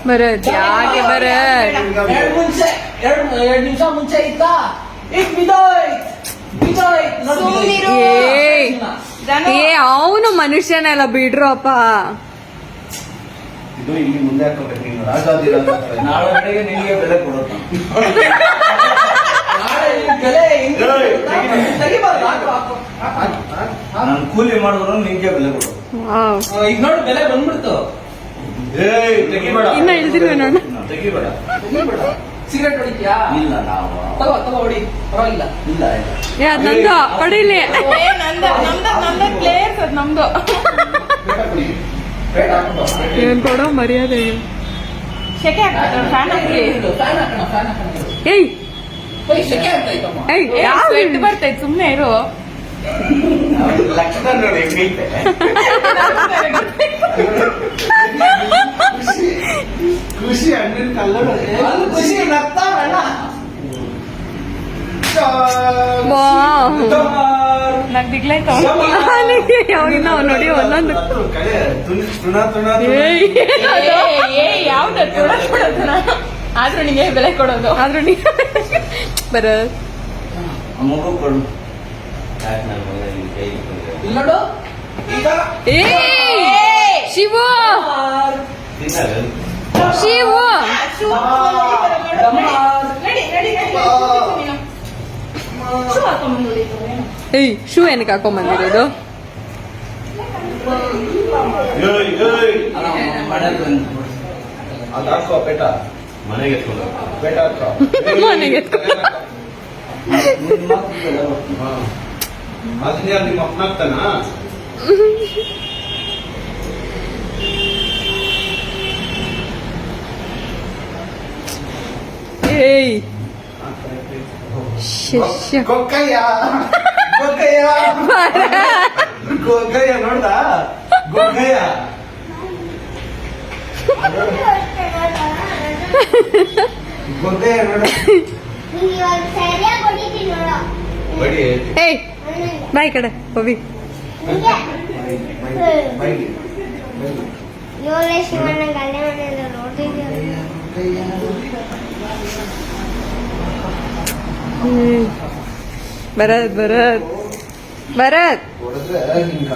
ಭರತ್ ಯಾಕೆ ಭರತ್? ಎರಡು ನಿಮಿಷ ಮುಂಚೆ ಇತ್ತಾ ಅವನು ಮನುಷ್ಯನೆಲ್ಲ ಬಿಡ್ರಪ್ಪ. ಇದು ಇಲ್ಲಿ ಮುಂದೆ ಹಾಕೋಬೇಕು. ನೀನು ರಾಜಾದಿ ನಾಳೆ ನಿನಗೆ ಬೆಲೆ ಕೊಡೋದು. ನಾನು ಕೂಲಿ ಮಾಡಿದ್ರು ನಿಂಗೆ ಬೆಲೆ ಕೊಡೋದು. ಈಗ ನೋಡಿ ಬೆಲೆ ಬಂದ್ಬಿಡ್ತು. ಇನ್ನ ಇಳ್ದಿಲ್ವೇ ನೋಡ. ತೆಗಿಬೇಡ. ಸಿಗರೇಟ್ ಹೊಡಿತೀಯಾ? ಇಲ್ಲ ನಾವು ತಗೋ ಹೊಡಿ, ಪರವಾಗಿಲ್ಲ. ಇಲ್ಲ ನಂದು ಹೊಡಿಲಿ. ನಮ್ದು ಏನ್ ಕೊಡೋ ಮರ್ಯಾದೆ. ಶೆಕೆ ಆಗ್ತದೆ. ಫ್ಯಾನ್ ಹಾಕಿ. ಏಯ್ ಶೆಕೆ ಆಗ್ತಾಯ್ತಮ್ಮ. ಸ್ವೆಟ್ ಬರ್ತೈತೆ, ಸುಮ್ನೆ ಇರು. ಲಕ್ಷಣ ನೋಡಿ ಹೆಂಗೈತೆ. ಖುಷಿ ಅಣ್ಣನ ಕಲ್ಲಡ ಖುಷಿ ನಗ್ತಾವಣ್ಣ. ನಂಗೆ ದಿಗ್ಲಾಯ್ತು. ಯಾವಾಗಿನ ನೋಡಿ ಒಂದೊಂದು ಯಾವ್ದು ಆದ್ರೂ ನಿಂಗೆ ಬೆಲೆ ಕೊಡೋದು. ಆದ್ರೂ ನೀ ಭರತ್ ಮಗು ಕೊಡು. ಇಲ್ಲ ನೋಡು ಈಗ ಏ ಶಿವು ಶಿವು ಏಯ್ ಶೂ ಏನಕ್ಕೆ ಹಾಕೊಂಬಂದಿರೋದು? ಅದು ಹಾಕೋ ಪೇಟ ಮನೆಗೆ ಪೇಟ ಹಾಕೋ ಮನೆಗೆ ಅದನ್ನ ನಿಮ್ಮ ಅಪ್ಪನಾಗ್ತಾನ. ಏಯ್ ಶಿಷ್ಯ ಗೊಕ್ಕಯ್ಯ ಗೊಕ್ಕಯ್ಯ ಗೊಕ್ಕಯ್ಯ ನೋಡ್ದ ಗೊಕ್ಕಯ್ಯ ಗೊಕ್ಕಯ್ಯ ನೋಡ ಬಡಿ ಏಯ್ ಬಾಯ್ ಕಡೆ ಪವಿ ಭರತ್ ಭರತ್ ಭರತ್ ಹೊಡೆದ್ರೆ ಹಿಂಗ